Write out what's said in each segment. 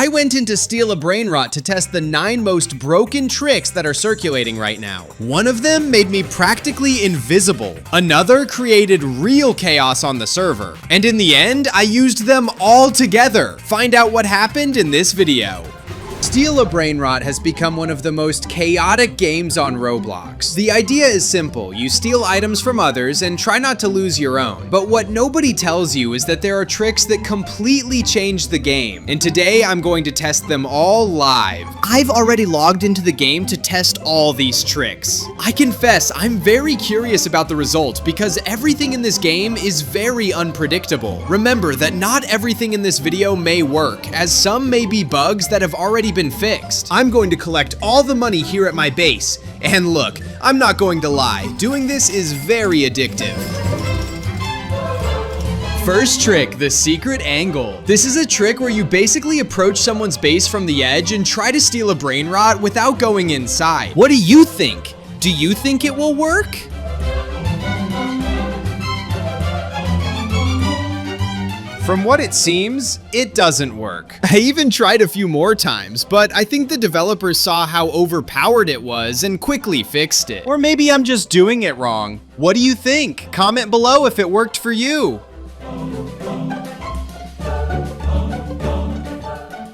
I went in to steal a Brainrot to test the 9 most broken tricks that are circulating right now. One of them made me practically invisible. Another created real chaos on the server. And in the end, I used them all together. Find out what happened in this video. Steal a Brainrot has become one of the most chaotic games on Roblox. The idea is simple. You steal items from others and try not to lose your own. But what nobody tells you is that there are tricks that completely change the game. And today I'm going to test them all live. I've already logged into the game to test all these tricks. I confess, I'm very curious about the results because everything in this game is very unpredictable. Remember that not everything in this video may work, as some may be bugs that have already been fixed. I'm going to collect all the money here at my base. And look, I'm not going to lie, doing this is very addictive. First trick, the secret angle. This is a trick where you basically approach someone's base from the edge and try to steal a Brainrot without going inside. What do you think? Do you think it will work? From what it seems, it doesn't work. I even tried a few more times, but I think the developers saw how overpowered it was and quickly fixed it. Or maybe I'm just doing it wrong. What do you think? Comment below if it worked for you.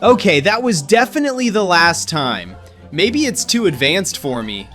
Okay, that was definitely the last time. Maybe it's too advanced for me.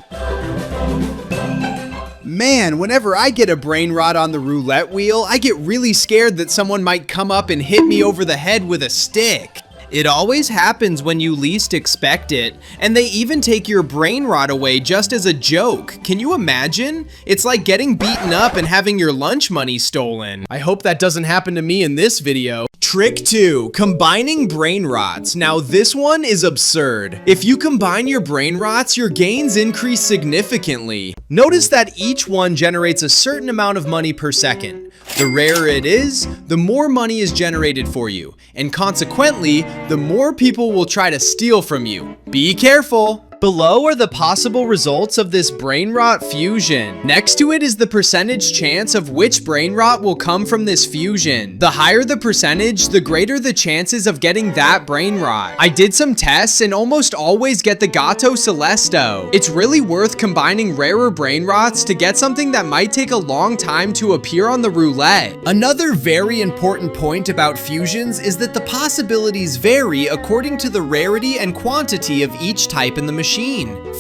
Man, whenever I get a Brainrot on the roulette wheel, I get really scared that someone might come up and hit me over the head with a stick. It always happens when you least expect it, and they even take your Brainrot away just as a joke. Can you imagine? It's like getting beaten up and having your lunch money stolen. I hope that doesn't happen to me in this video. Trick 2, combining Brainrots. Now this one is absurd. If you combine your Brainrots, your gains increase significantly. Notice that each one generates a certain amount of money per second. The rarer it is, the more money is generated for you, and consequently, the more people will try to steal from you. Be careful! Below are the possible results of this Brainrot fusion. Next to it is the percentage chance of which Brainrot will come from this fusion. The higher the percentage, the greater the chances of getting that Brainrot. I did some tests and almost always get the Gato Celesto. It's really worth combining rarer Brainrots to get something that might take a long time to appear on the roulette. Another very important point about fusions is that the possibilities vary according to the rarity and quantity of each type in the machine.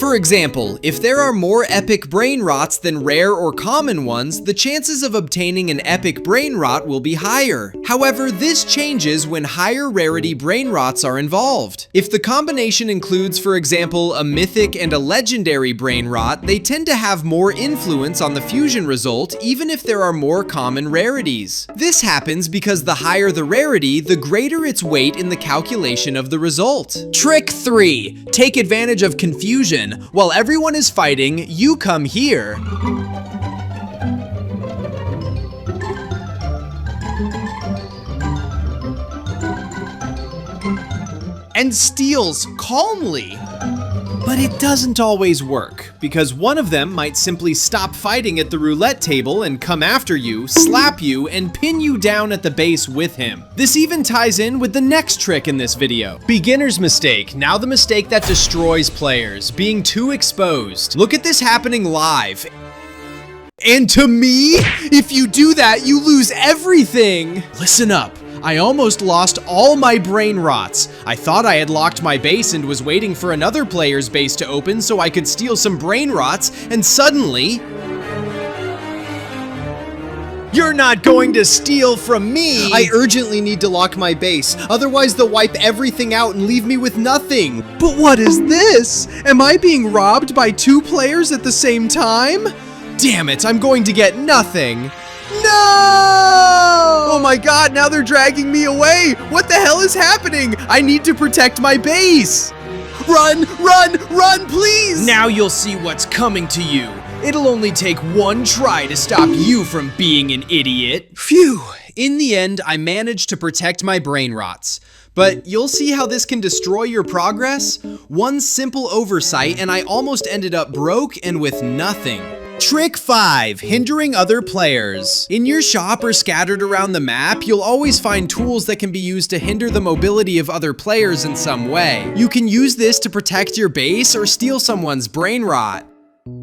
For example, if there are more epic Brainrots than rare or common ones, the chances of obtaining an epic Brainrot will be higher. However, this changes when higher rarity Brainrots are involved. If the combination includes, for example, a mythic and a legendary Brainrot, they tend to have more influence on the fusion result, even if there are more common rarities. This happens because the higher the rarity, the greater its weight in the calculation of the result. Trick 3. Take advantage of confusion. While everyone is fighting, you come here and steals calmly. But it doesn't always work, because one of them might simply stop fighting at the roulette table and come after you, slap you, and pin you down at the base with him. This even ties in with the next trick in this video. Beginner's mistake, now the mistake that destroys players, being too exposed. Look at this happening live. And to me, if you do that, you lose everything. Listen up. I almost lost all my Brainrots. I thought I had locked my base and was waiting for another player's base to open so I could steal some Brainrots, and suddenly... You're not going to steal from me! I urgently need to lock my base, otherwise they'll wipe everything out and leave me with nothing. But what is this? Am I being robbed by 2 players at the same time? Damn it, I'm going to get nothing. No! Oh my god, now they're dragging me away! What the hell is happening? I need to protect my base! Run, run, run, please! Now you'll see what's coming to you. It'll only take one try to stop you from being an idiot. Phew! In the end, I managed to protect my Brainrots. But you'll see how this can destroy your progress. One simple oversight and I almost ended up broke and with nothing. Trick 5. Hindering other players. In your shop or scattered around the map, you'll always find tools that can be used to hinder the mobility of other players in some way. You can use this to protect your base or steal someone's Brainrot.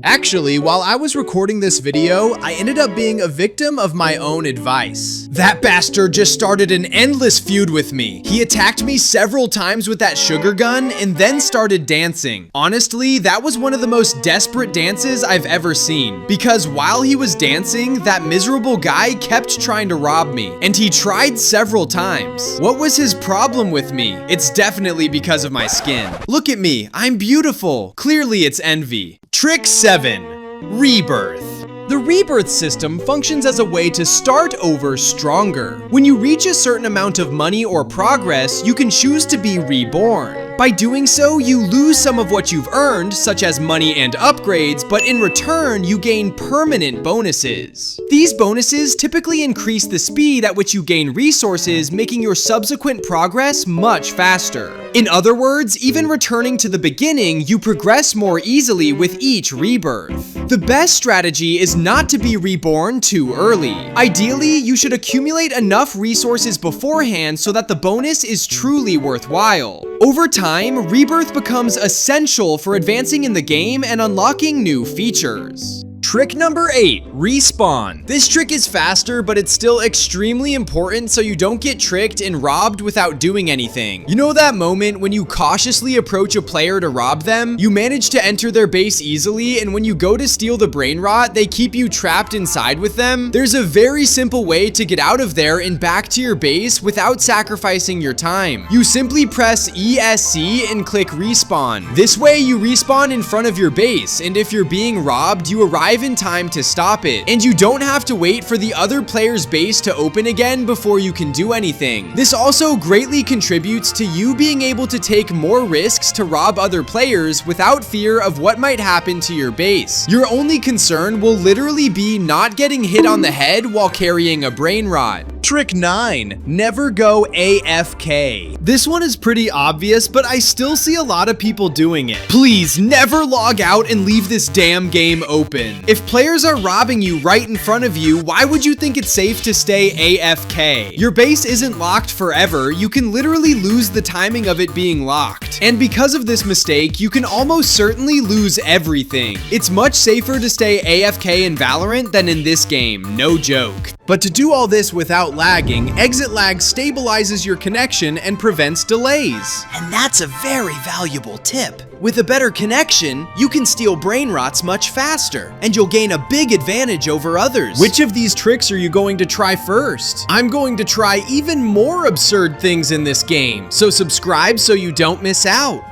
Actually, while I was recording this video, I ended up being a victim of my own advice. That bastard just started an endless feud with me. He attacked me several times with that sugar gun and then started dancing. Honestly, that was one of the most desperate dances I've ever seen. Because while he was dancing, that miserable guy kept trying to rob me. And he tried several times. What was his problem with me? It's definitely because of my skin. Look at me, I'm beautiful. Clearly it's envy. Trick 7. Rebirth. The Rebirth system functions as a way to start over stronger. When you reach a certain amount of money or progress, you can choose to be reborn. By doing so, you lose some of what you've earned, such as money and upgrades, but in return, you gain permanent bonuses. These bonuses typically increase the speed at which you gain resources, making your subsequent progress much faster. In other words, even returning to the beginning, you progress more easily with each rebirth. The best strategy is not to be reborn too early. Ideally, you should accumulate enough resources beforehand so that the bonus is truly worthwhile. Over time, Rebirth becomes essential for advancing in the game and unlocking new features. Trick number 8, respawn. This trick is faster, but it's still extremely important so you don't get tricked and robbed without doing anything. You know that moment when you cautiously approach a player to rob them? You manage to enter their base easily, and when you go to steal the Brainrot, they keep you trapped inside with them? There's a very simple way to get out of there and back to your base without sacrificing your time. You simply press ESC and click respawn. This way you respawn in front of your base, and if you're being robbed, you arrive in time to stop it, and you don't have to wait for the other player's base to open again before you can do anything. This also greatly contributes to you being able to take more risks to rob other players without fear of what might happen to your base. Your only concern will literally be not getting hit on the head while carrying a Brainrot. Trick 9. Never go AFK. This one is pretty obvious, but I still see a lot of people doing it. Please never log out and leave this damn game open. If players are robbing you right in front of you, why would you think it's safe to stay AFK? Your base isn't locked forever. You can literally lose the timing of it being locked. And because of this mistake, you can almost certainly lose everything. It's much safer to stay AFK in Valorant than in this game, no joke. But to do all this without lagging, ExitLag stabilizes your connection and prevents delays. And that's a very valuable tip. With a better connection, you can steal Brainrots much faster, and you'll gain a big advantage over others. Which of these tricks are you going to try first? I'm going to try even more absurd things in this game, so subscribe so you don't miss out.